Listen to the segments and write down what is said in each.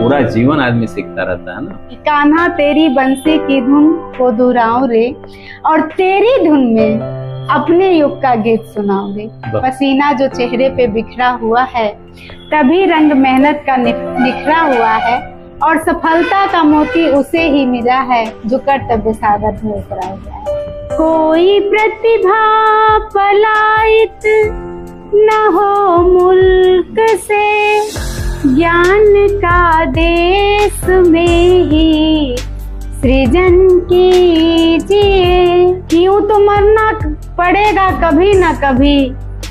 पूरा जीवन आदमी सीखता रहता है ना। कान्हा तेरी बंसी की धुन को दोहराऊं रे, और तेरी धुन में अपने युग का गीत सुनाऊं रे। पसीना जो चेहरे पे बिखरा हुआ है, तभी रंग मेहनत का निखरा हुआ है, और सफलता का मोती उसे ही मिला है जो कर्तव्य सागर में उतरा हुआ है। कोई प्रतिभा पलायित न हो मुल्क से, ज्ञान का देश में ही सृजन कीजिए। यूं तो मरना पड़ेगा कभी न कभी,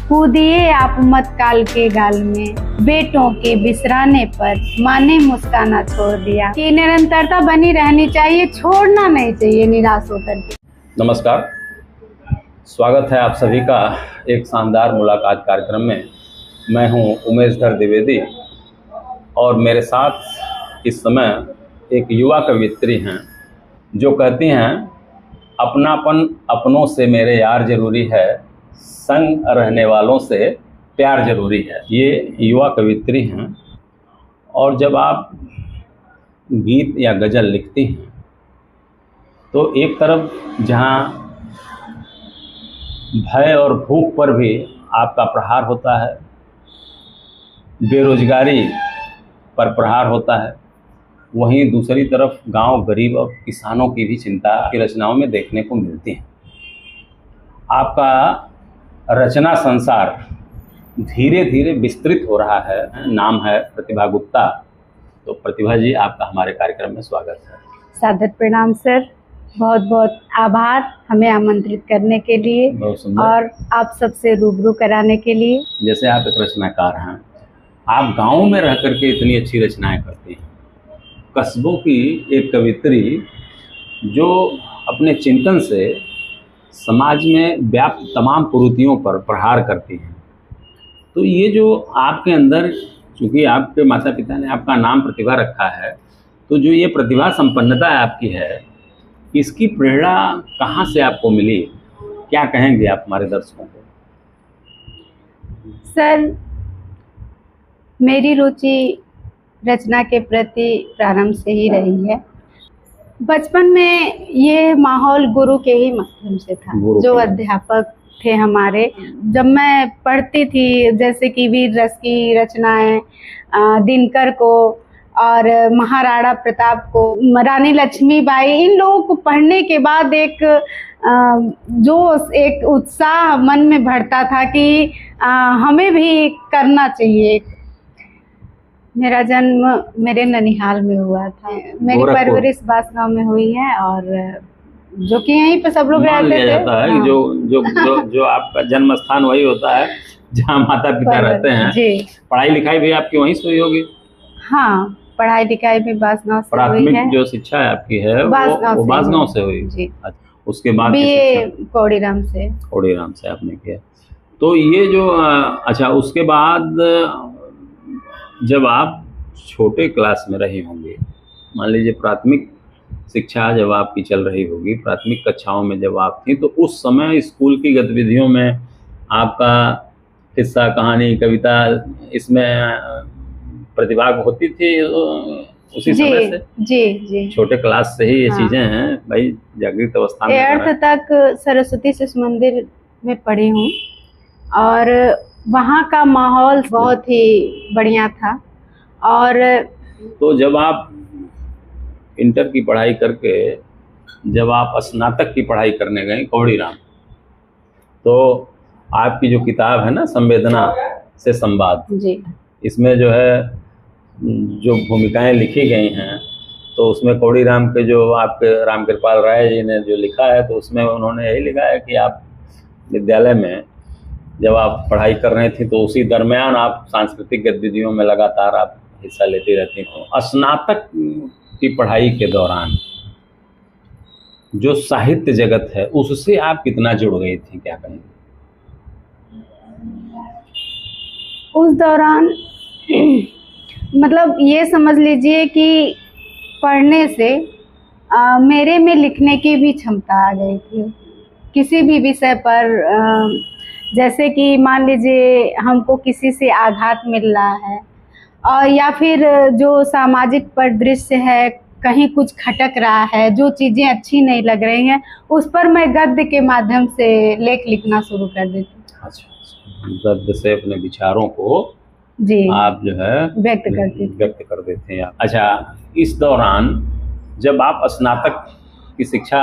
कूदिए आप मत काल के गाल में। बेटों के बिसराने पर माँ ने मुस्काना छोड़ दिया। कि निरंतरता बनी रहनी चाहिए, छोड़ना नहीं चाहिए निराश होकर के। नमस्कार, स्वागत है आप सभी का एक शानदार मुलाकात कार्यक्रम में। मैं हूं उमेशधर द्विवेदी और मेरे साथ इस समय एक युवा कवियत्री हैं जो कहती हैं, अपनापन अपनों से मेरे यार जरूरी है, संग रहने वालों से प्यार जरूरी है। ये युवा कवियत्री हैं। और जब आप गीत या गज़ल लिखती हैं तो एक तरफ जहाँ भय और भूख पर भी आपका प्रहार होता है, बेरोजगारी पर प्रहार होता है, वहीं दूसरी तरफ गांव, गरीब और किसानों की भी चिंता की रचनाओं में देखने को मिलती है। आपका रचना संसार धीरे धीरे विस्तृत हो रहा है। नाम है प्रतिभा गुप्ता। तो प्रतिभा जी, आपका हमारे कार्यक्रम में स्वागत है। सादर प्रणाम सर, बहुत बहुत आभार हमें आमंत्रित करने के लिए और आप सबसे रूबरू कराने के लिए। जैसे आप एक रचनाकार हैं, आप गाँव में रह करके इतनी अच्छी रचनाएं करती हैं। कस्बों की एक कवित्री जो अपने चिंतन से समाज में व्याप्त तमाम कुरीतियों पर प्रहार करती हैं। तो ये जो आपके अंदर, चूँकि आपके माता पिता ने आपका नाम प्रतिभा रखा है, तो जो ये प्रतिभा संपन्नता आपकी है, इसकी प्रेरणा कहाँ से आपको मिली? क्या कहेंगे आप हमारे दर्शकों को? सर, मेरी रुचि रचना के प्रति प्रारंभ से ही रही है। बचपन में ये माहौल गुरु के ही माध्यम से था, जो अध्यापक थे हमारे। जब मैं पढ़ती थी, जैसे कि वीर रस की रचनाएं, दिनकर को और महाराणा प्रताप को, रानी लक्ष्मीबाई, इन लोगों को पढ़ने के बाद एक उत्साह मन में बढ़ता था कि हमें भी करना चाहिए। मेरा जन्म मेरे ननिहाल में हुआ था। मेरी परवरिश बांसगांव में हुई है, और जो कि यहीं पे सब लोग रहते थे। जाता है कि जो आपका जन्म स्थान वही होता है जहाँ माता पिता रहते हैं। जी। पढ़ाई लिखाई भी आपकी वहीं से हुई होगी? हाँ, पढ़ाई लिखाई भी बांसगांव से हुई है। प्राथमिक जो शिक्षा है आपकी है वो बांसगांव से हुई? जी। उसके बाद बीए कोड़ीराम से आपने किया। तो ये जो अच्छा, उसके बाद जब आप छोटे क्लास में रही होंगी, मान लीजिए प्राथमिक शिक्षा जब आपकी चल रही होगी, प्राथमिक कक्षाओं में जब आप थी, तो उस समय स्कूल की गतिविधियों में आपका किस्सा, कहानी, कविता, इसमें प्रतिभा होती थी उसी समय से? जी। छोटे क्लास से ही ये चीजें हैं भाई, जागृत अवस्था में। 8th तक सरस्वती शिशु मंदिर में पढ़ी हूँ, और वहाँ का माहौल बहुत ही बढ़िया था। और तो जब आप इंटर की पढ़ाई करके जब आप स्नातक की पढ़ाई करने गए कौड़ीराम, तो आपकी जो किताब है ना, संवेदना से संवाद जी, इसमें जो है जो भूमिकाएं लिखी गई हैं, तो उसमें कौड़ीराम के जो आपके रामकृपाल राय जी ने जो लिखा है, तो उसमें उन्होंने यही लिखा है कि आप विद्यालय में जब आप पढ़ाई कर रहे थे तो उसी दरमियान आप सांस्कृतिक गतिविधियों में लगातार आप हिस्सा लेती रहती थी। स्नातक की पढ़ाई के दौरान जो साहित्य जगत है उससे आप कितना जुड़ गई थी, क्या कहेंगे? उस दौरान मतलब ये समझ लीजिए कि पढ़ने से मेरे में लिखने की भी क्षमता आ गई थी। किसी भी विषय पर, जैसे कि मान लीजिए हमको किसी से आघात मिल रहा है, और या फिर जो सामाजिक परिदृश्य है, कहीं कुछ खटक रहा है, जो चीज़ें अच्छी नहीं लग रही हैं, उस पर मैं गद्य के माध्यम से लेख लिखना शुरू कर देती हूँ। अच्छा, गद्य से अपने विचारों को जी आप जो है व्यक्त कर देते हैं। अच्छा, इस दौरान जब आप स्नातक की शिक्षा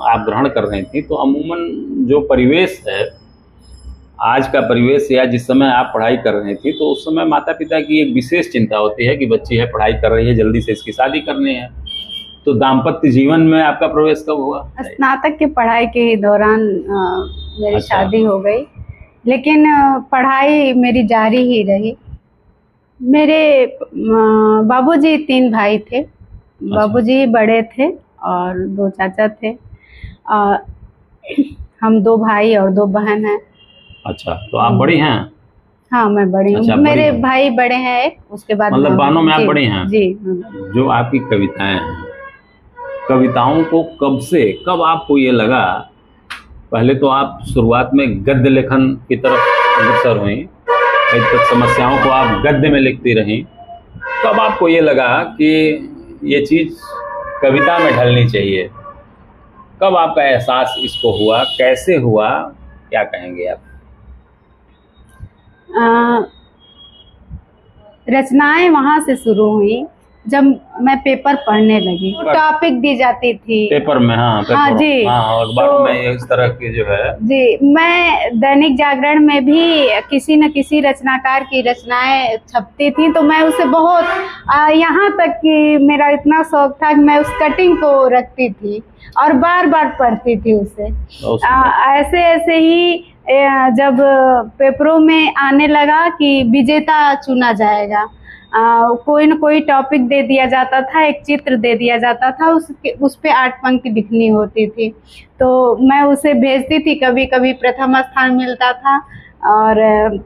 आप ग्रहण कर रही थी, तो अमूमन जो परिवेश है, आज का परिवेश या जिस समय आप पढ़ाई कर रही थी, तो उस समय माता पिता की एक विशेष चिंता होती है कि बच्ची है, पढ़ाई कर रही है, जल्दी से इसकी शादी करनी है। तो दाम्पत्य जीवन में आपका प्रवेश कब हुआ? स्नातक की पढ़ाई के ही दौरान मेरी शादी हो गई, लेकिन पढ़ाई मेरी जारी ही रही। मेरे बाबूजी 3 भाई थे। बाबूजी बड़े थे और 2 चाचा थे। हम 2 भाई और 2 बहन हैं। अच्छा, तो आप बड़ी हैं? हाँ, मैं बड़ी हूँ। अच्छा, मेरे भाई बड़े हैं एक, उसके बाद मतलब बहनों में आप बड़ी हैं? जी। जो आपकी कविताएं हैं, कविताओं को कब आपको ये लगा, पहले तो आप शुरुआत में गद्य लेखन की तरफ अग्रसर हुई, एक तक समस्याओं को आप गद्य में लिखती रहीं, कब आपको ये लगा कि ये चीज़ कविता में ढलनी चाहिए? कब आपका एहसास इसको हुआ, कैसे हुआ, क्या कहेंगे आप? रचनाएं वहाँ से शुरू हुई जब मैं पेपर पढ़ने लगी। टॉपिक दी जाती थी पेपर में। हाँ, पेपर, हाँ जी। हाँ, अखबारों में इस तरह की जो है जी, मैं दैनिक जागरण में भी किसी न किसी रचनाकार की रचनाएं छपती थी, तो मैं उसे बहुत यहाँ तक कि मेरा इतना शौक था कि मैं उस कटिंग को रखती थी और बार बार पढ़ती थी उसे। ऐसे ऐसे ही जब पेपरों में आने लगा कि विजेता चुना जाएगा, कोई न कोई टॉपिक दे दिया जाता था, एक चित्र दे दिया जाता था, उस पे 8 पंक्ति लिखनी होती थी, तो मैं उसे भेजती थी। कभी कभी प्रथम स्थान मिलता था और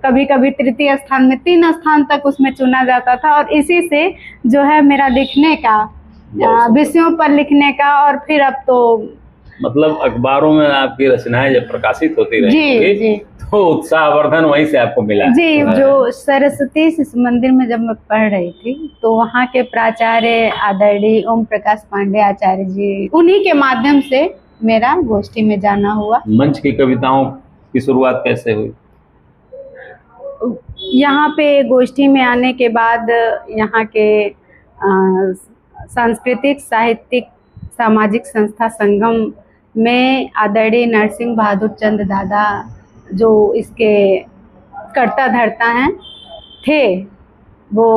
कभी कभी तृतीय स्थान में, 3 स्थान तक उसमें चुना जाता था। और इसी से जो है मेरा लिखने का, विषयों पर लिखने का, और फिर अब तो मतलब अखबारों में आपकी रचनाएं जब प्रकाशित होती रही, तो उत्साहवर्धन वहीं से आपको मिला। जी, जो सरस्वती शिशु मंदिर में जब मैं पढ़ रही थी, तो वहाँ के प्राचार्य आदरणीय ओम प्रकाश पांडे आचार्य जी, उन्हीं के माध्यम से मेरा गोष्ठी में जाना हुआ। मंच की कविताओं की शुरुआत कैसे हुई? यहाँ पे गोष्ठी में आने के बाद यहाँ के सांस्कृतिक, साहित्यिक, सामाजिक संस्था संगम में आदरणीय नरसिंह बहादुर चंद दादा, जो इसके कर्ता धर्ता हैं थे, वो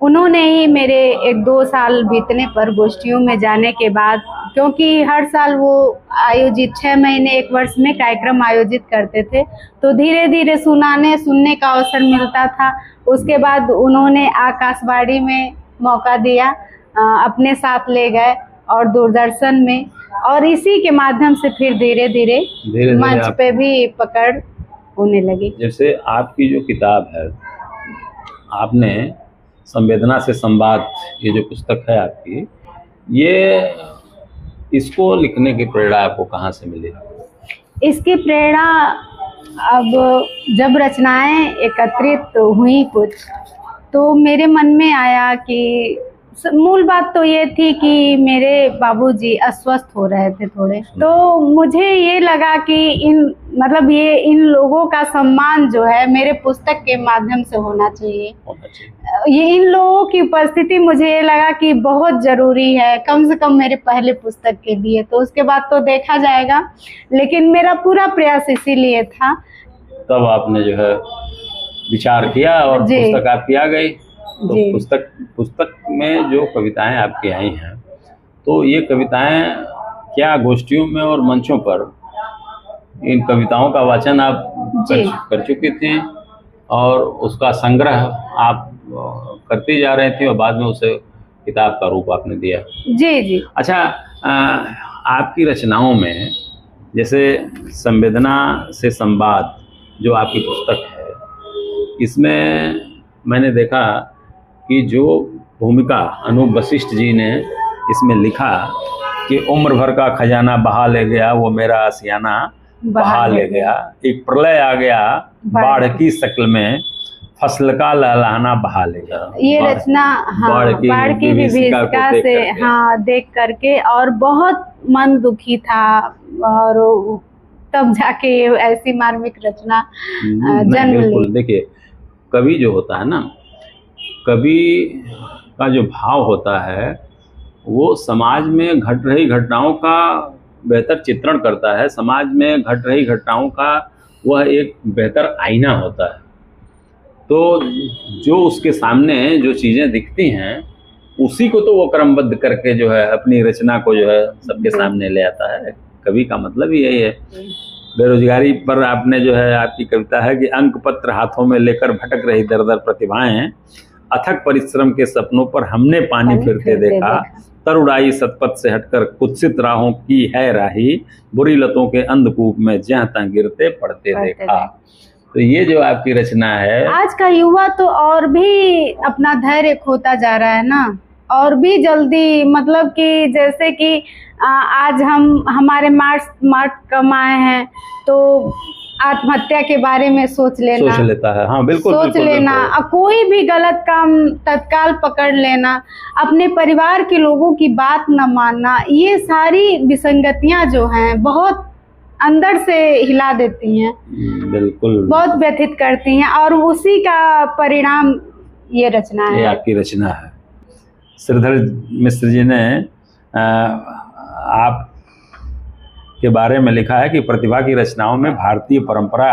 उन्होंने ही मेरे 1-2 साल बीतने पर गोष्ठियों में जाने के बाद, क्योंकि हर साल वो आयोजित 6 महीने 1 वर्ष में कार्यक्रम आयोजित करते थे, तो धीरे धीरे सुनने का अवसर मिलता था। उसके बाद उन्होंने आकाशवाणी में मौका दिया, अपने साथ ले गए और दूरदर्शन में, और इसी के माध्यम से फिर धीरे धीरे मंच पे भी पकड़ होने लगी। जैसे आपकी जो किताब है, आपने संवेदना से संवाद, ये जो पुस्तक है आपकी, ये इसको लिखने की प्रेरणा आपको कहाँ से मिली? इसकी प्रेरणा अब जब रचनाएं एकत्रित हुई कुछ, तो मेरे मन में आया कि मूल बात तो ये थी कि मेरे बाबूजी अस्वस्थ हो रहे थे थोड़े, तो मुझे ये लगा कि इन लोगों का सम्मान जो है मेरे पुस्तक के माध्यम से होना चाहिए। ये इन लोगों की उपस्थिति मुझे ये लगा कि बहुत ज़रूरी है, कम से कम मेरे पहले पुस्तक के लिए। तो उसके बाद तो देखा जाएगा, लेकिन मेरा पूरा प्रयास इसीलिए था। तब आपने जो है विचार किया और पुस्तक आपकी आ गई। तो पुस्तक में जो कविताएं आपकी आई हैं, तो ये कविताएं क्या गोष्ठियों में और मंचों पर इन कविताओं का वाचन आप कर चुकी थी और उसका संग्रह आप करती जा रहे थे और बाद में उसे किताब का रूप आपने दिया? जी। अच्छा, आपकी रचनाओं में जैसे संवेदना से संवाद जो आपकी पुस्तक है, इसमें मैंने देखा कि जो भूमिका अनूप वशिष्ठ जी ने इसमें लिखा कि उम्र भर का खजाना बहा ले गया वो मेरा आशियाना बहा ले गया, एक प्रलय आ गया बाढ़ की शक्ल में, फसल का लहलहाना बहा लेगा। ये रचना हाँ बाढ़ की विभीषिका से हाँ देख करके, और बहुत मन दुखी था, और तब जाके ऐसी मार्मिक रचना जन्म ली। देखिए, कवि जो होता है ना, कवि का जो भाव होता है वो समाज में घट रही घटनाओं का बेहतर चित्रण करता है, समाज में घट रही घटनाओं का वह एक बेहतर आईना होता है। तो जो उसके सामने जो चीज़ें दिखती हैं उसी को तो वो क्रमबद्ध करके जो है अपनी रचना को जो है सबके सामने ले आता है। कवि का मतलब ही यही है। बेरोजगारी पर आपने जो है, आपकी कविता है कि अंक पत्र हाथों में लेकर भटक रही दर दर प्रतिभाएं, अथक परिश्रम के सपनों पर हमने पानी फिरते देखा, तरुड़ाई सतपथ से हटकर कुत्सित राहों की है राही, बुरी लतों के अंधकूप में जहाँ तहाँ गिरते पड़ते देखा। तो ये जो आपकी रचना है, आज का युवा तो और भी अपना धैर्य खोता जा रहा है ना, और भी जल्दी, मतलब कि जैसे कि आज हमारे मार्क्स कम आए हैं तो आत्महत्या के बारे में सोच लेता है। हाँ बिल्कुल, सोच लेना, कोई भी गलत काम तत्काल पकड़ लेना, अपने परिवार के लोगों की बात न मानना, ये सारी विसंगतियां जो हैं बहुत अंदर से हिला देती हैं, बिल्कुल बहुत व्यथित करती हैं, और उसी का परिणाम ये रचना है। ये आपकी रचना है। श्रीधर मिश्र जी ने आप के बारे में लिखा है कि प्रतिभा की रचनाओं में भारतीय परंपरा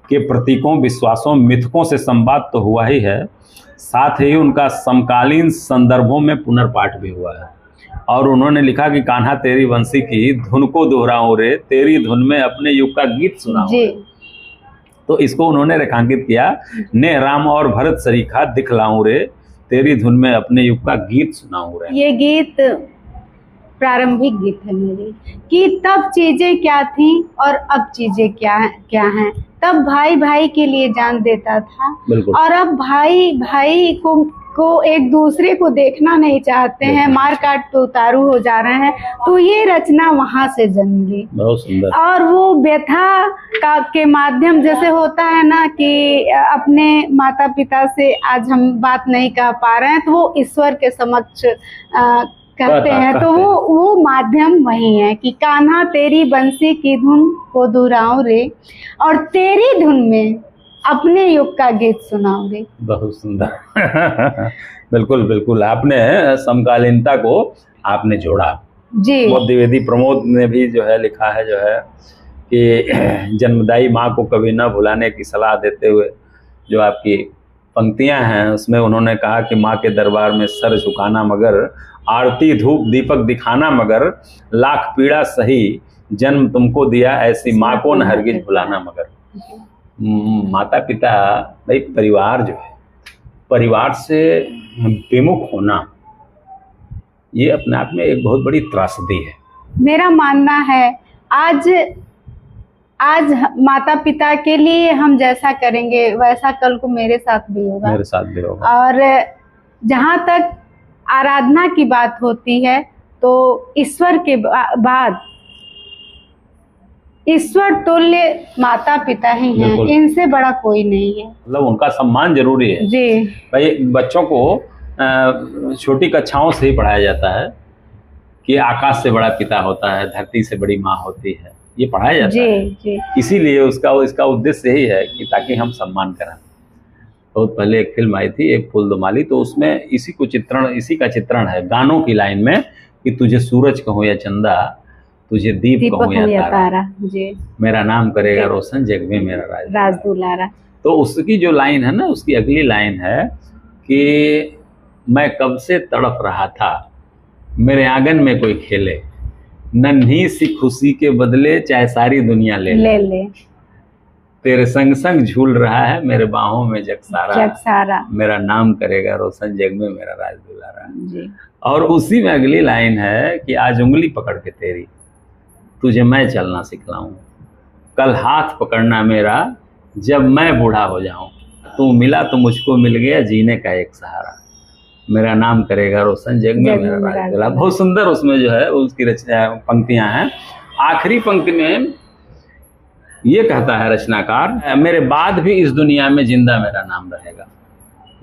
के प्रतीकों, विश्वासों, मिथकों से संवाद तो हुआ ही है, साथ ही उनका समकालीन संदर्भों में पुनर्पाठ भी हुआ है। और उन्होंने लिखा कि कान्हा तेरी बंसी की धुन को दोहराऊं रे, तेरी धुन में अपने युग का गीत सुनाऊं। तो इसको उन्होंने रेखांकित किया, ने राम और भरत सरीखा दिखलाऊं रे, तेरी धुन में अपने युग का गीत सुनाऊं रे। ये गीत प्रारंभिक गीत है मेरी, कि तब चीजें क्या थी और अब चीजें क्या हैं। तब भाई भाई के लिए जान देता था, और अब भाई भाई को एक दूसरे को देखना नहीं चाहते हैं, मार काट पे उतारू हो जा रहे हैं। तो ये रचना वहां से जन्म ली। बहुत सुंदर। और वो व्यथा के माध्यम, जैसे होता है ना कि अपने माता पिता से आज हम बात नहीं कह पा रहे हैं तो वो ईश्वर के समक्ष कहते हैं, तो वो माध्यम वही है कि कान्हा तेरी बंसी की धुन को दोहराऊं रे, और तेरी धुन में अपने युग का गीत सुनाऊं रे। बहुत सुंदर। बिल्कुल बिल्कुल, आपने समकालीनता को आपने जोड़ा जी। वो द्विवेदी प्रमोद ने भी जो है लिखा है जो है कि जन्मदायी माँ को कभी न भुलाने की सलाह देते हुए जो आपकी पंक्तियां हैं उसमें उन्होंने कहा कि माँ के दरबार में सर झुकाना मगर, आरती धूप दीपक दिखाना मगर, लाख पीड़ा सही जन्म तुमको दिया, ऐसी माँ को न हरगिज भुलाना मगर। माता पिता भाई, परिवार जो है, परिवार से विमुख होना ये अपने आप में एक बहुत बड़ी त्रासदी है। मेरा मानना है आज माता पिता के लिए हम जैसा करेंगे वैसा कल को मेरे साथ भी होगा, और जहाँ तक आराधना की बात होती है तो ईश्वर के बाद ईश्वर तुल्य माता पिता ही हैं, इनसे बड़ा कोई नहीं है। मतलब उनका सम्मान जरूरी है जी भाई। बच्चों को छोटी कक्षाओं से ही पढ़ाया जाता है कि आकाश से बड़ा पिता होता है, धरती से बड़ी माँ होती है, ये पढ़ाया जाता है जी। इसीलिए इसका उद्देश्य यही है कि ताकि हम सम्मान करें। बहुत पहले एक फिल्म आई थी, एक फूल दो माली, तो उसमें इसी का चित्रण है गानों की लाइन में कि तुझे सूरज कहूँ या चंदा, तुझे दीप कहूँ या तारा जी, मेरा नाम करेगा रोशन जग में मेरा राज दुलारा। तो उसकी जो लाइन है ना, उसकी अगली लाइन है कि मैं कब से तड़प रहा था मेरे आंगन में कोई खेले, नन्ही सी खुशी के बदले चाहे सारी दुनिया ले ले। तेरे संग संग झूल रहा है मेरे बाहों में जग सारा, मेरा नाम करेगा रोशन जग में मेरा राज दुलारा। और उसी में अगली लाइन है कि आज उंगली पकड़ के तेरी तुझे मैं चलना सिखलाऊं, कल हाथ पकड़ना मेरा जब मैं बूढ़ा हो जाऊं, तू मिला तो मुझको मिल गया जीने का एक सहारा, मेरा नाम करेगा रोशन जग में मेरा राज दुलारा। बहुत सुंदर उसमें जो है उसकी पंक्तियां हैं। आखिरी पंक्ति में ये कहता है रचनाकार, मेरे बाद भी इस दुनिया में जिंदा मेरा नाम रहेगा,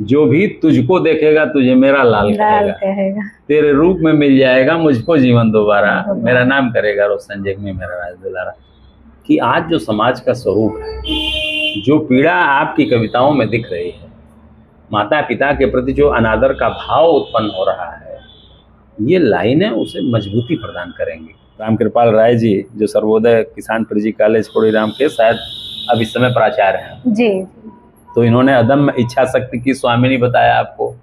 जो भी तुझको देखेगा तुझे मेरा लाल कहेगा, तेरे रूप में मिल जाएगा मुझको जीवन दोबारा, मेरा नाम करेगा रोशन जग में मेरा राज दुलारा। कि आज जो समाज का स्वरूप है, जो पीड़ा आपकी कविताओं में दिख रही है, माता पिता के प्रति जो अनादर का भाव उत्पन्न हो रहा है, ये लाइनें उसे मजबूती प्रदान करेंगी। रामकृपाल राय जी जो सर्वोदय किसान पीजी कॉलेज कोड़ीराम के शायद अब इस समय प्राचार्य हैं जी, तो इन्होंने अदम्य इच्छा शक्ति की स्वामिनी बताया आपको।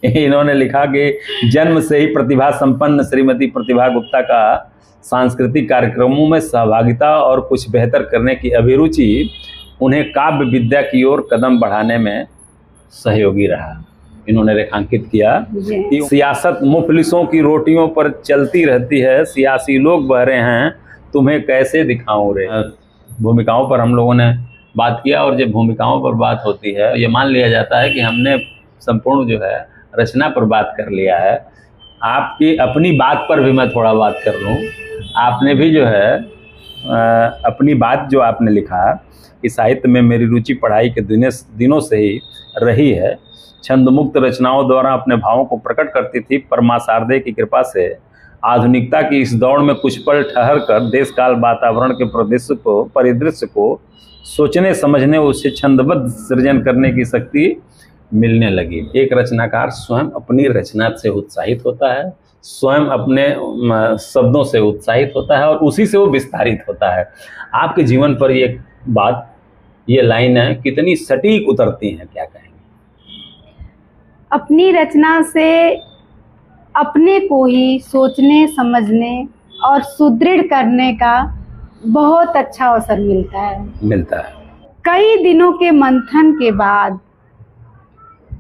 इन्होंने लिखा कि जन्म से ही प्रतिभा संपन्न श्रीमती प्रतिभा गुप्ता का सांस्कृतिक कार्यक्रमों में सहभागिता और कुछ बेहतर करने की अभिरुचि उन्हें काव्य विद्या की ओर कदम बढ़ाने में सहयोगी रहा। इन्होंने रेखांकित किया कि सियासत मुफलिसों की रोटियों पर चलती रहती है, सियासी लोग बहरे हैं तुम्हें कैसे दिखाऊं रे। भूमिकाओं पर हम लोगों ने बात किया, और जब भूमिकाओं पर बात होती है ये मान लिया जाता है कि हमने संपूर्ण जो है रचना पर बात कर लिया है। आपकी अपनी बात पर भी मैं थोड़ा बात कर लूँ। आपने भी जो है अपनी बात जो आपने लिखा कि साहित्य में मेरी रुचि पढ़ाई के दिनों से ही रही है, छंद मुक्त रचनाओं द्वारा अपने भावों को प्रकट करती थी, पर मां शारदे की कृपा से आधुनिकता की इस दौड़ में कुछ पल ठहर कर देश काल वातावरण के परिदृश्य को सोचने समझने, उससे छंदबद्ध सृजन करने की शक्ति मिलने लगी। एक रचनाकार स्वयं अपनी रचना से उत्साहित होता है, स्वयं अपने शब्दों से उत्साहित होता है और उसी से वो विस्तारित होता है। आपके जीवन पर ये बात, ये लाइनें कितनी सटीक उतरती हैं, क्या कहेंगे? अपनी रचना से अपने को ही सोचने समझने और सुदृढ़ करने का बहुत अच्छा अवसर मिलता है। कई दिनों के मंथन के बाद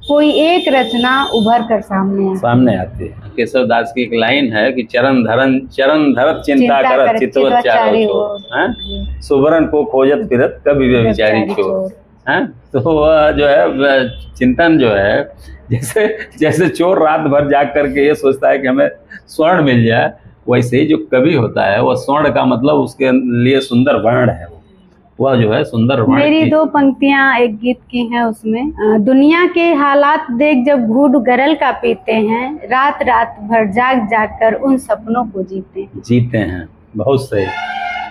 कोई एक रचना उभर कर सामने आती है। केशव दास की एक लाइन है कि चरण धरत चिंता करत चितवत चारों ओर, सुवर्ण को खोजत फिरत कभी वे विचारी चोर। तो वह जो है चिंतन जो है, जैसे चोर रात भर जाग करके ये सोचता है कि हमें स्वर्ण मिल जाए, वैसे ही जो कवि होता है वह स्वर्ण का मतलब उसके लिए सुंदर वर्ण है, वह जो है सुंदर वर्ण। मेरी दो पंक्तियां एक गीत की हैं उसमें, दुनिया के हालात देख जब घूट गरल का पीते हैं, रात रात भर जाग जाग कर उन सपनों को जीते हैं। बहुत सही।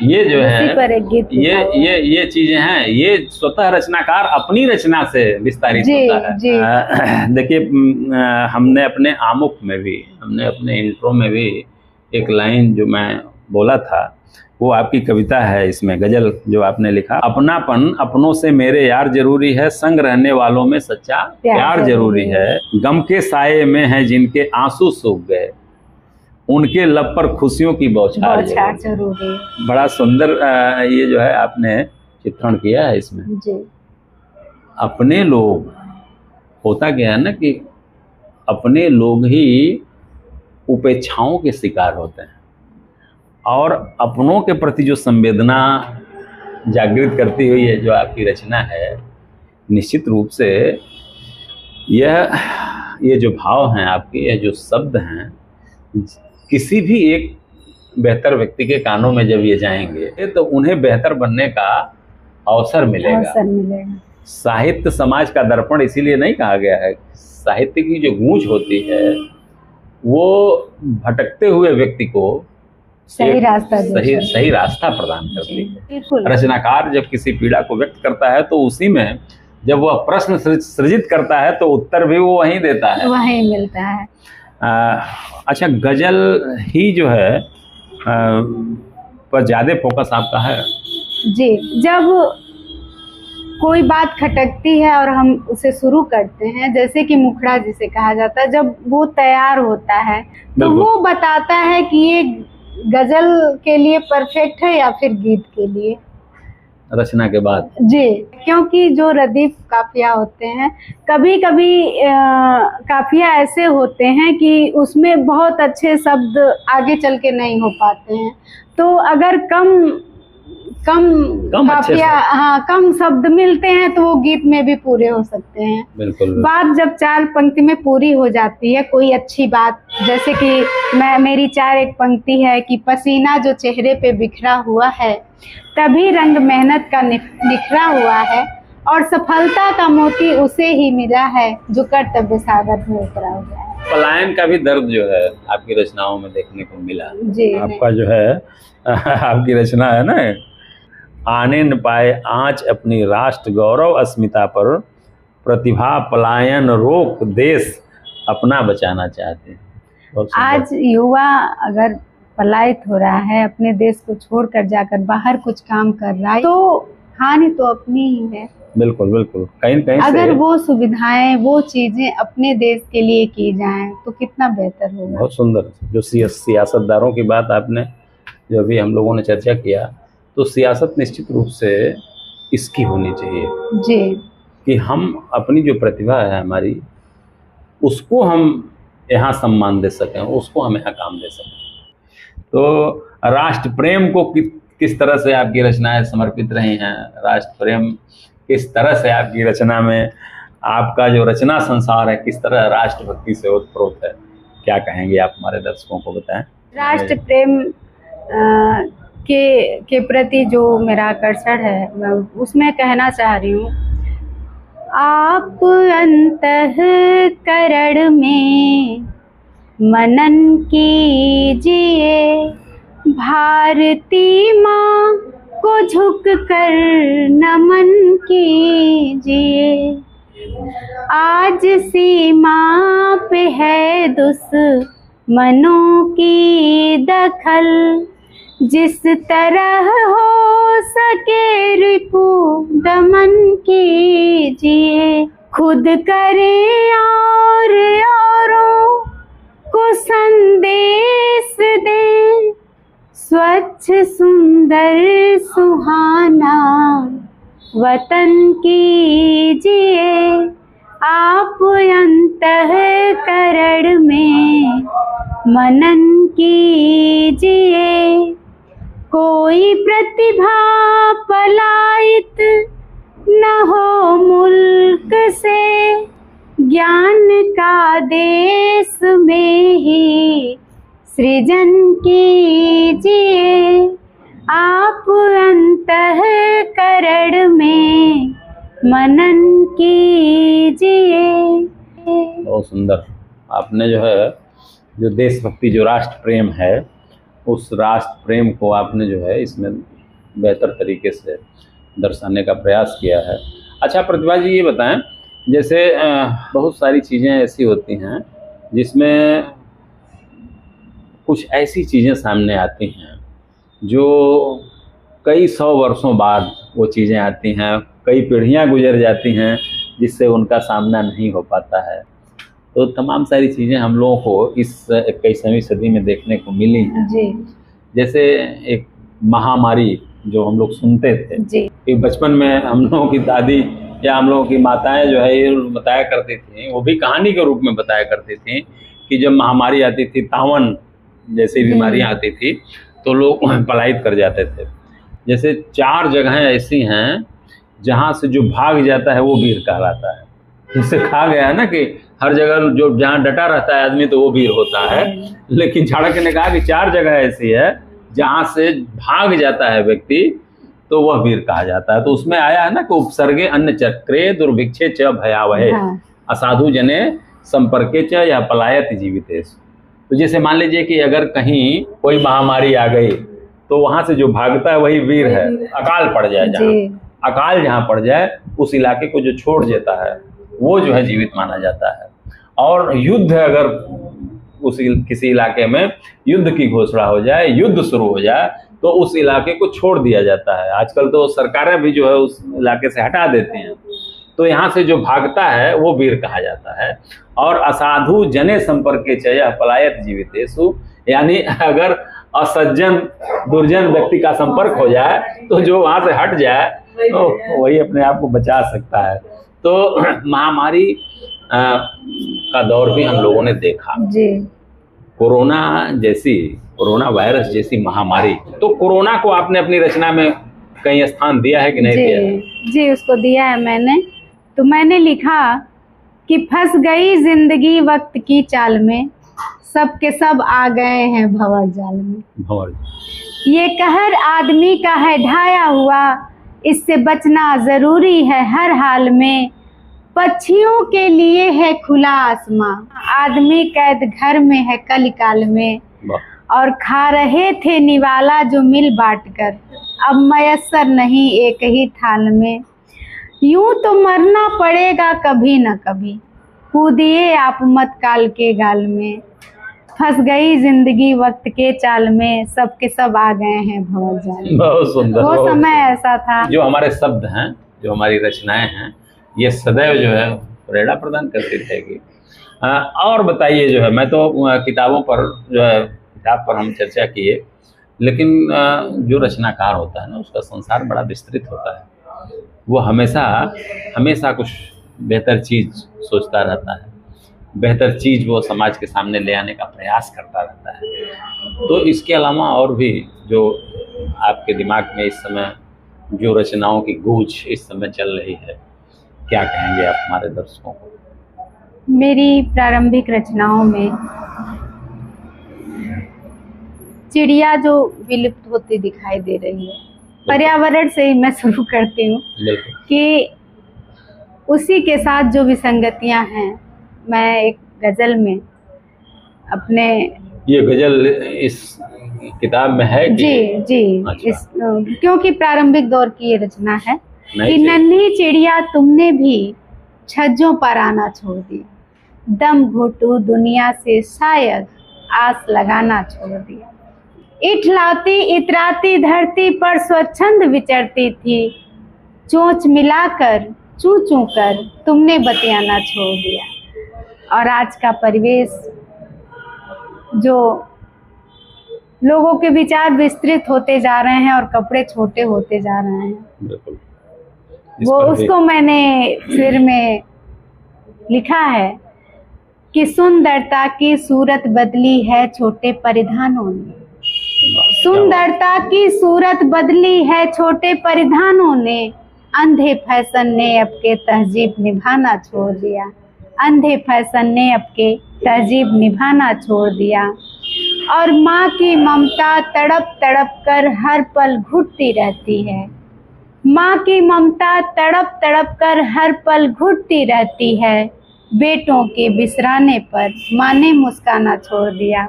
ये जो है पर एक गीत ये चीजें हैं, ये स्वतः रचनाकार अपनी रचना से विस्तारित होता है। देखिए हमने अपने आमुख में भी, हमने अपने इंट्रो में भी एक लाइन जो मैं बोला था वो आपकी कविता है, इसमें गजल जो आपने लिखा, अपनापन अपनों से मेरे यार जरूरी है, संग रहने वालों में सच्चा प्यार जरूरी है, गम के साये में है जिनके आंसू सूख गए, उनके लब पर खुशियों की बौछार जरूरी। बड़ा सुंदर ये जो है आपने चित्रण किया है इसमें जी। अपने लोग, होता क्या है ना कि अपने लोग ही उपेक्षाओं के शिकार होते हैं, और अपनों के प्रति जो संवेदना जागृत करती हुई है जो आपकी रचना है, निश्चित रूप से ये जो भाव हैं आपके, ये जो शब्द हैं, किसी भी एक बेहतर व्यक्ति के कानों में जब ये जाएंगे तो उन्हें बेहतर बनने का अवसर मिलेगा। साहित्य समाज का दर्पण इसीलिए नहीं कहा गया है। साहित्य की जो गूंज होती है वो भटकते हुए व्यक्ति को सही रास्ता प्रदान करती है। रचनाकार जब किसी पीड़ा को व्यक्त करता है तो उसी में जब वह प्रश्न सृजित करता है तो उत्तर भी वो वहीं देता है, वहीं मिलता है। अच्छा, गजल ही जो है पर ज्यादा फोकस आपका है जी। जब कोई बात खटकती है और हम उसे शुरू करते हैं, जैसे कि मुखड़ा जिसे कहा जाता है, जब वो तैयार होता है तो वो बताता है कि ये गजल के लिए परफेक्ट है या फिर गीत के लिए, रचना के बाद जी। क्योंकि जो रदीफ काफिया होते हैं, कभी कभी काफिया ऐसे होते हैं कि उसमें बहुत अच्छे शब्द आगे चल के नहीं हो पाते हैं, तो अगर कम कम अच्छे से। हाँ, कम शब्द मिलते हैं तो वो गीत में भी पूरे हो सकते हैं। बिल्कुल। बात जब 4 पंक्ति में पूरी हो जाती है, कोई अच्छी बात, जैसे कि मेरी 4 एक पंक्ति है कि पसीना जो चेहरे पे बिखरा हुआ है, तभी रंग मेहनत का निखरा हुआ है, और सफलता का मोती उसे ही मिला है जो कर्तव्य सागर में उतरा हुआ है। पलायन का भी दर्द जो है आपकी रचनाओं में देखने को मिला। जी, आपका जो है आपकी रचना है ना, आने न पाए आँच अपनी राष्ट्र गौरव अस्मिता पर, प्रतिभा पलायन रोक देश अपना बचाना चाहते हैं। बहुत सुंदर। आज युवा अगर पलायित हो रहा है, अपने देश को छोड़कर जाकर बाहर कुछ काम कर रहा है, तो हानि तो अपनी ही है। बिल्कुल बिल्कुल। कहीं कहीं अगर से वो सुविधाएं, वो चीजें अपने देश के लिए की जाएं तो कितना बेहतर होगा। बहुत सुंदर। जो सियासतदारों की बात आपने जो अभी हम लोगों ने चर्चा किया, तो सियासत निश्चित रूप से इसकी होनी चाहिए जी, कि हम अपनी जो प्रतिभा है हमारी, उसको हम यहाँ सम्मान दे सकें, उसको हम यहाँ काम दे सकें। तो राष्ट्र प्रेम को किस तरह से आपकी रचनाएं समर्पित रही हैं, राष्ट्र प्रेम किस तरह से आपकी रचना में, आपका जो रचना संसार है किस तरह राष्ट्रभक्ति से ओतप्रोत है, क्या कहेंगे आप हमारे दर्शकों को बताएं। राष्ट्र प्रेम के प्रति जो मेरा आकर्षण है, मैं उसमें कहना चाह रही हूँ, आप अंतःकरण में मनन कीजिए, भारती माँ को झुक कर नमन कीजिए, आज सीमा पे है दुश्मनों की दखल, जिस तरह हो सके रिपु दमन कीजिए, खुद करें और औरों को संदेश दें, स्वच्छ सुंदर सुहाना वतन कीजिए, आप अंतःकरण में मनन कीजिए, कोई प्रतिभा पलायित न हो मुल्क से, ज्ञान का देश में ही सृजन कीजिए, आप अंतःकरण में मनन कीजिए। बहुत सुंदर। आपने जो है, जो देशभक्ति, जो राष्ट्र प्रेम है, उस राष्ट्र प्रेम को आपने जो है इसमें बेहतर तरीके से दर्शाने का प्रयास किया है। अच्छा प्रतिभा जी, ये बताएं, जैसे बहुत सारी चीज़ें ऐसी होती हैं जिसमें कुछ ऐसी चीज़ें सामने आती हैं जो कई 100 वर्षों बाद वो चीज़ें आती हैं, कई पीढ़ियां गुजर जाती हैं जिससे उनका सामना नहीं हो पाता है। तो तमाम सारी चीज़ें हम लोगों को इस 21वीं सदी में देखने को मिली हैं जी। जैसे एक महामारी जो हम लोग सुनते थे जी। कि बचपन में हम लोगों की दादी या हम लोगों की माताएं जो है ये बताया करती थी, वो भी कहानी के रूप में बताया करती थी कि जब महामारी आती थी, तावन जैसी बीमारियां आती थी, तो लोग पलायित कर जाते थे। जैसे 4 जगहें ऐसी हैं जहाँ से जो भाग जाता है वो वीर कहलाता है। जिससे कहा गया है ना कि हर जगह जो जहाँ डटा रहता है आदमी तो वो वीर होता है, लेकिन चाणक्य ने कहा कि 4 जगह ऐसी है जहाँ से भाग जाता है व्यक्ति तो वह वीर कहा जाता है। तो उसमें आया है ना कि उपसर्गे अन्न चक्रे दुर्भिक्षे च भयावहे, असाधु जने संपर्के च या पलायत जीवितेषु। तो जैसे मान लीजिए कि अगर कहीं कोई महामारी आ गई तो वहां से जो भागता है वही वीर है। अकाल पड़ जाए, जहाँ पड़ जाए उस इलाके को जो छोड़ देता है वो जो है जीवित माना जाता है। और युद्ध अगर किसी इलाके में युद्ध की घोषणा हो जाए, युद्ध शुरू हो जाए, तो उस इलाके को छोड़ दिया जाता है। आजकल तो सरकारें भी जो है उस इलाके से हटा देती हैं। तो यहाँ से जो भागता है वो वीर कहा जाता है। और असाधु जने संपर्के चय पलायत जीवितेषु, यानी अगर असज्जन दुर्जन व्यक्ति का संपर्क हो जाए तो जो वहाँ से हट जाए तो वही अपने आप को बचा सकता है। तो महामारी का दौर भी हम लोगों ने देखा जी। कोरोना वायरस जैसी महामारी, तो कोरोना को आपने अपनी रचना में कहीं स्थान दिया है कि नहीं दिया है? जी, उसको दिया है मैंने। तो मैंने लिखा कि फंस गई जिंदगी वक्त की चाल में, सब के सब आ गए हैं भंवर जाल में। ये कहर आदमी का है ढाया हुआ, इससे बचना जरूरी है हर हाल में। पक्षियों के लिए है खुला आसमां, आदमी कैद घर में है कल काल में। और खा रहे थे निवाला जो मिल बांट कर, अब मयस्सर नहीं एक ही थाल में। यूं तो मरना पड़ेगा कभी न कभी, कूदिए आप मत काल के गाल में। फंस गई जिंदगी वक्त के चाल में, सब के सब आ गए हैं भंवर जाल में। बहुत सुंदर। वो समय ऐसा था। जो हमारे शब्द हैं, जो हमारी रचनाएं हैं, ये सदैव जो है प्रेरणा प्रदान करती रहेगी। और बताइए, जो है मैं तो किताबों पर जो है, किताब पर हम चर्चा किए, लेकिन जो रचनाकार होता है ना, उसका संसार बड़ा विस्तृत होता है। वो हमेशा कुछ बेहतर चीज़ सोचता रहता है, बेहतर चीज़ वो समाज के सामने ले आने का प्रयास करता रहता है। तो इसके अलावा और भी जो आपके दिमाग में इस समय जो रचनाओं की गूंज इस समय चल रही है, क्या कहेंगे आप हमारे दर्शकों को? मेरी प्रारंभिक रचनाओं में चिड़िया जो विलुप्त होती दिखाई दे रही है, पर्यावरण से ही मैं शुरू करती हूँ कि उसी के साथ जो विसंगतियाँ हैं, मैं एक गजल में अपने, ये गजल इस किताब में है कि? जी। अच्छा। क्योंकि प्रारंभिक दौर की ये रचना है कि नन्ही चिड़िया तुमने भी छज्जों पर आना छोड़ दिया, दम घुटू दुनिया से शायद आस लगाना छोड़ दिया। इठलाती इतराती धरती पर स्वच्छंद विचरती थी, चोंच मिलाकर चू चू कर तुमने बतियाना छोड़ दिया। और आज का परिवेश, जो लोगों के विचार विस्तृत होते जा रहे हैं और कपड़े छोटे होते जा रहे हैं, वो उसको मैंने सिर में लिखा है कि सुंदरता की सूरत बदली है छोटे परिधानों ने। सुंदरता की सूरत बदली है छोटे परिधानों ने, अंधे फैशन ने अब के तहजीब निभाना छोड़ दिया। अंधे फैशन ने अब के तहजीब निभाना छोड़ दिया। और माँ की ममता तड़प तड़प कर हर पल घुटती रहती है। माँ की ममता तड़प तड़प कर हर पल घुटती रहती है। बेटों के बिसराने पर माँ ने मुस्काना छोड़ दिया।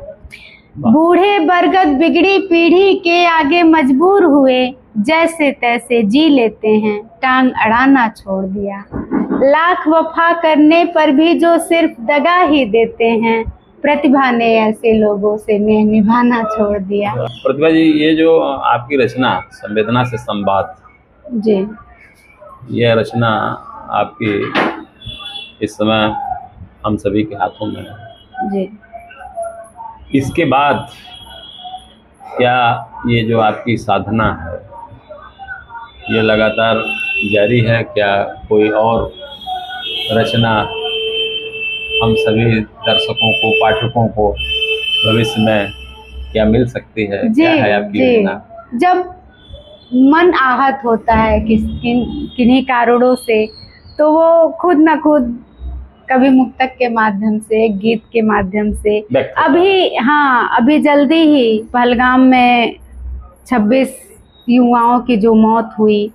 बूढ़े बरगद बिगड़ी पीढ़ी के आगे मजबूर हुए, जैसे तैसे जी लेते हैं, टांग अड़ाना छोड़ दिया। लाख वफा करने पर भी जो सिर्फ दगा ही देते हैं, प्रतिभा ने ऐसे लोगों से नेह निभाना छोड़ दिया। प्रतिभा जी, ये जो आपकी रचना संवेदना से संवाद, जी, यह रचना आपकी इस समय हम सभी के हाथों में है। जी। इसके बाद क्या ये जो आपकी साधना है, ये लगातार जारी है? क्या कोई और रचना हम सभी दर्शकों को, पाठकों को भविष्य में क्या मिल सकती है? क्या है आपकी योजना? जब मन आहत होता है किन्हीं कारणों से, तो वो खुद न खुद कभी मुक्तक के माध्यम से, गीत के माध्यम से, अभी जल्दी ही पहलगाम में 26 युवाओं की जो मौत हुई,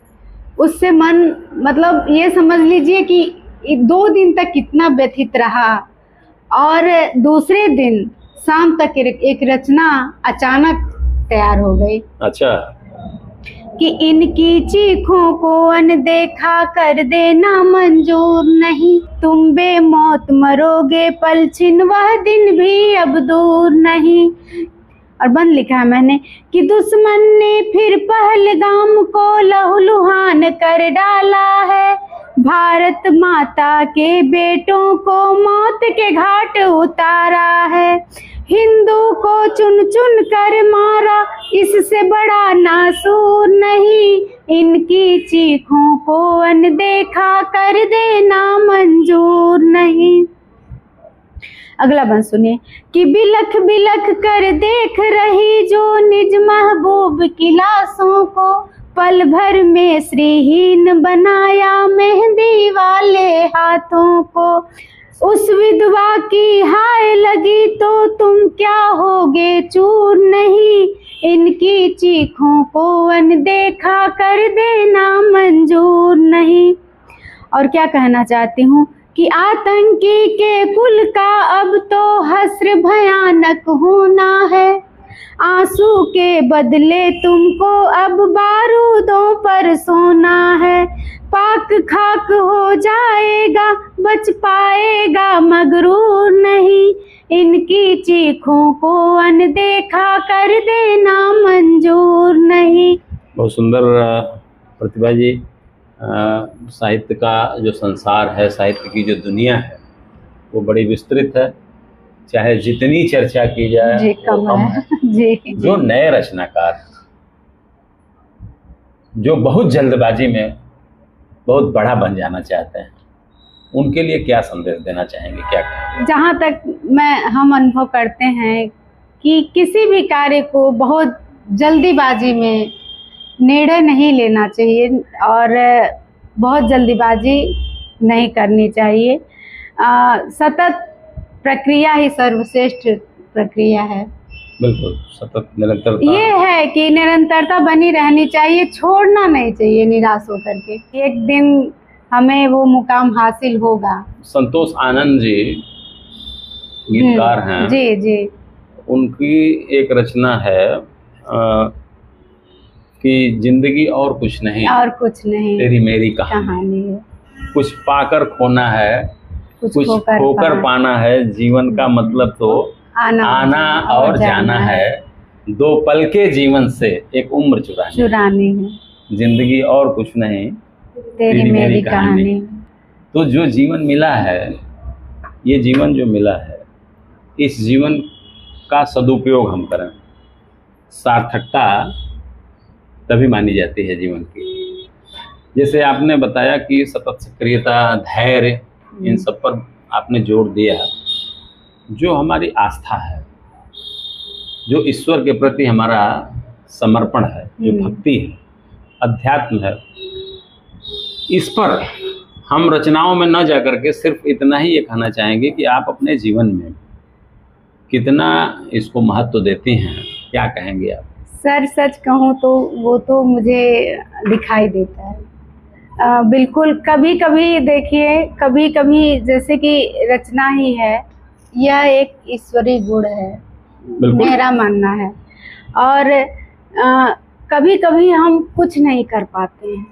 उससे मन, मतलब ये समझ लीजिए कि 2 दिन तक कितना व्यथित रहा। और दूसरे दिन शाम तक एक रचना अचानक तैयार हो गई। अच्छा। कि इनकी चीखों को अनदेखा कर देना मंजूर नहीं, तुम बेमौत मरोगे पलछिन वह दिन भी अब दूर नहीं। और बंद लिखा है मैंने कि दुश्मन ने फिर पहलगाम को लहूलुहान कर डाला है, भारत माता के बेटों को मौत के घाट उतारा है। हिंदू को चुन चुन कर मारा, इससे बड़ा नासूर नहीं, इनकी चीखों को अनदेखा कर देना मंजूर नहीं। अगला बंद सुनिए कि बिलख बिलख कर देख रही जो निज महबूब की लाशों को, पल भर में श्रीहीन बनाया मेहंदी वाले हाथों को। उस विधवा की हाय लगी तो तुम क्या होगे चूर नहीं, इनकी चीखों को अनदेखा कर देना मंजूर नहीं। और क्या कहना चाहती हूँ कि आतंकी के कुल का अब तो हस्र भयानक होना है, आंसू के बदले तुमको अब बारूदों पर सोना है। पाक खाक हो जाएगा बच पाएगा मगरूर नहीं, इनकी चीखों को अनदेखा कर देना मंजूर नहीं। बहुत सुंदर प्रतिभा जी। साहित्य का जो संसार है, साहित्य की जो दुनिया है वो बड़ी विस्तृत है, चाहे जितनी चर्चा की जाए जी वो कम है। जी। जो नए रचनाकार जो बहुत जल्दबाजी में बहुत बड़ा बन जाना चाहते हैं, उनके लिए क्या संदेश देना चाहेंगे, क्या कहेंगे? जहाँ तक हम अनुभव करते हैं कि किसी भी कार्य को बहुत जल्दीबाजी में निर्णय नहीं लेना चाहिए और बहुत जल्दीबाजी नहीं करनी चाहिए। सतत प्रक्रिया ही सर्वश्रेष्ठ प्रक्रिया है। बिल्कुल, सतत निरंतरता ये है कि निरंतरता बनी रहनी चाहिए, छोड़ना नहीं चाहिए निराश होकर के। एक दिन हमें वो मुकाम हासिल होगा। संतोष आनंद जी गीतकार हैं, जी जी। उनकी एक रचना है कि जिंदगी और कुछ नहीं, और कुछ नहीं, तेरी मेरी कहानी है। कुछ पाकर खोना है, कुछ खोकर पाना है, जीवन का मतलब तो आना और जाना है, दो पल के जीवन से एक उम्र चुरानी है, जिंदगी और कुछ नहीं, तेरी मेरी कहानी। तो जो जीवन मिला है, ये जीवन जो मिला है, इस जीवन का सदुपयोग हम करें। सार्थकता तभी मानी जाती है जीवन की। जैसे आपने बताया कि सतत सक्रियता, धैर्य, इन सब पर आपने जोर दिया। जो हमारी आस्था है, जो ईश्वर के प्रति हमारा समर्पण है, जो भक्ति है, अध्यात्म है, इस पर हम रचनाओं में न जाकर के सिर्फ इतना ही ये कहना चाहेंगे कि आप अपने जीवन में कितना इसको महत्व देती हैं, क्या कहेंगे आप? सर सच कहूँ तो वो तो मुझे दिखाई देता है। बिल्कुल, कभी कभी देखिए, कभी कभी जैसे कि रचना ही है, यह एक ईश्वरीय गुण है, मेरा मानना है। और कभी कभी हम कुछ नहीं कर पाते हैं।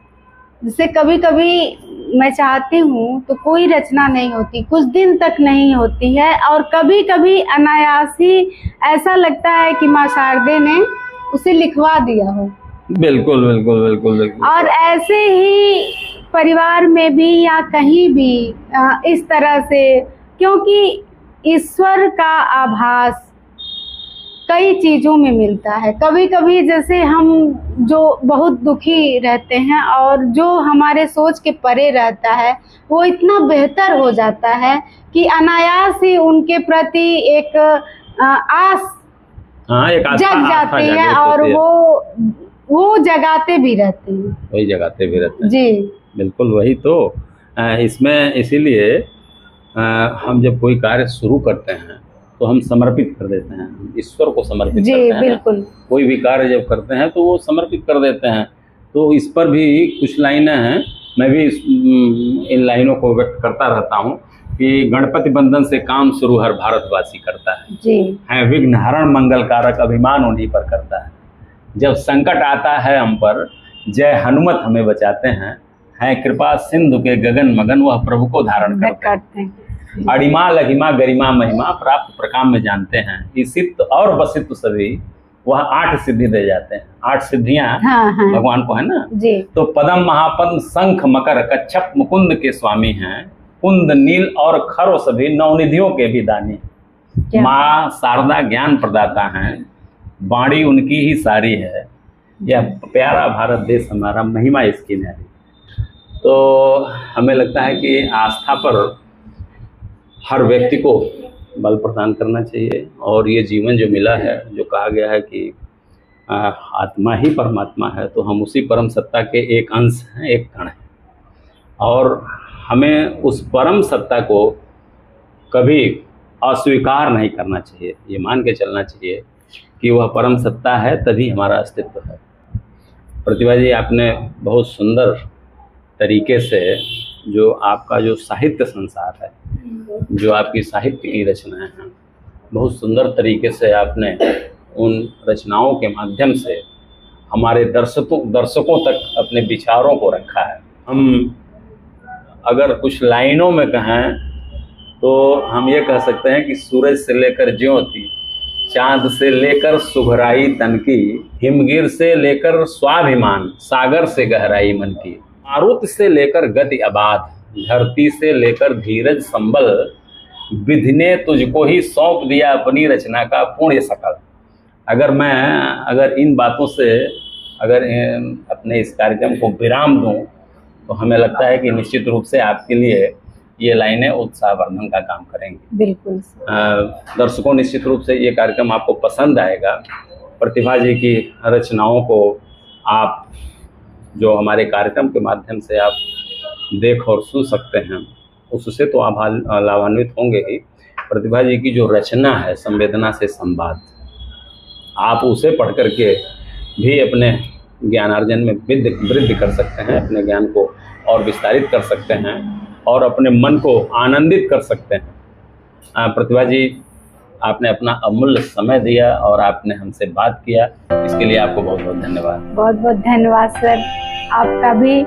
जैसे कभी कभी मैं चाहती हूँ तो कोई रचना नहीं होती, कुछ दिन तक नहीं होती है, और कभी कभी अनायास ही ऐसा लगता है कि माँ शारदे ने उसे लिखवा दिया हो। बिल्कुल बिल्कुल बिल्कुल बिल्कुल। और ऐसे ही परिवार में भी या कहीं भी इस तरह से, क्योंकि ईश्वर का आभास कई चीज़ों में मिलता है। कभी कभी जैसे हम जो बहुत दुखी रहते हैं और जो हमारे सोच के परे रहता है, वो इतना बेहतर हो जाता है कि अनायास ही उनके प्रति एक आस जग जाती है, और वो जगाते भी रहते हैं, वही जगाते भी रहते हैं। जी बिल्कुल, वही तो इसमें इसीलिए हम जब कोई कार्य शुरू करते हैं तो हम समर्पित कर देते हैं, ईश्वर को समर्पित करते हैं। बिल्कुल। कोई भी कार्य जब करते हैं तो वो समर्पित कर देते हैं। तो इस पर भी कुछ लाइनें हैं, मैं भी इन लाइनों को व्यक्त करता रहता हूँ कि गणपति बंधन से काम शुरू हर भारतवासी करता है, है विघ्न हरण मंगल कारक अभिमान उन्हीं पर करता है। जब संकट आता है हम पर, जय हनुमत हमें बचाते हैं, कृपा सिंधु के गगन मगन वह प्रभु को धारण करते हैं। अड़िमा लघिमा गरिमा महिमा प्राप्त प्रकाम में जानते हैं, ईसित और बसित सभी वह 8 सिद्धि दे जाते हैं। 8 सिद्धियां भगवान को है ना जी। तो पदम महापद्म शंख मकर कच्छप मुकुंद के स्वामी हैं, कुंद नील और खरो सभी नवनिधियों के भी दानी। माँ शारदा ज्ञान प्रदाता हैं, बाणी उनकी ही सारी है, यह प्यारा भारत देश हमारा महिमा इसकी न्यारी। तो हमें लगता है कि आस्था पर हर व्यक्ति को बल प्रदान करना चाहिए। और ये जीवन जो मिला है, जो कहा गया है कि आत्मा ही परमात्मा है, तो हम उसी परम सत्ता के एक अंश हैं, एक कण हैं, और हमें उस परम सत्ता को कभी अस्वीकार नहीं करना चाहिए। ये मान के चलना चाहिए कि वह परम सत्ता है, तभी हमारा अस्तित्व है। प्रतिभा जी, आपने बहुत सुंदर तरीके से जो आपका जो साहित्य संसार है, जो आपकी साहित्य की रचनाएं हैं, बहुत सुंदर तरीके से आपने उन रचनाओं के माध्यम से हमारे दर्शकों तक अपने विचारों को रखा है। हम अगर कुछ लाइनों में कहें तो हम ये कह सकते हैं कि सूरज से लेकर ज्योति, चांद से लेकर सुघराई तन की, हिमगिर से लेकर स्वाभिमान, सागर से गहराई मन की, मारुत से लेकर गति अबाध, धरती से लेकर धीरज संबल, विधि ने तुझको ही सौंप दिया अपनी रचना का पुण्य सकल। अगर इन बातों से अपने इस कार्यक्रम को विराम दूं, तो हमें लगता है कि निश्चित रूप से आपके लिए ये लाइनें उत्साहवर्धन का काम करेंगी। बिल्कुल। दर्शकों, निश्चित रूप से ये कार्यक्रम आपको पसंद आएगा। प्रतिभा जी की रचनाओं को आप जो हमारे कार्यक्रम के माध्यम से आप देख और सुन सकते हैं, उससे तो आप लाभान्वित होंगे ही। प्रतिभा जी की जो रचना है संवेदना से संवाद, आप उसे पढ़ करके भी अपने ज्ञानार्जन में वृद्धि कर सकते हैं, अपने ज्ञान को और विस्तारित कर सकते हैं और अपने मन को आनंदित कर सकते हैं। प्रतिभा जी, आपने अपना अमूल्य समय दिया और आपने हमसे बात किया, इसके लिए आपको बहुत बहुत धन्यवाद। बहुत बहुत धन्यवाद सर, आपका भी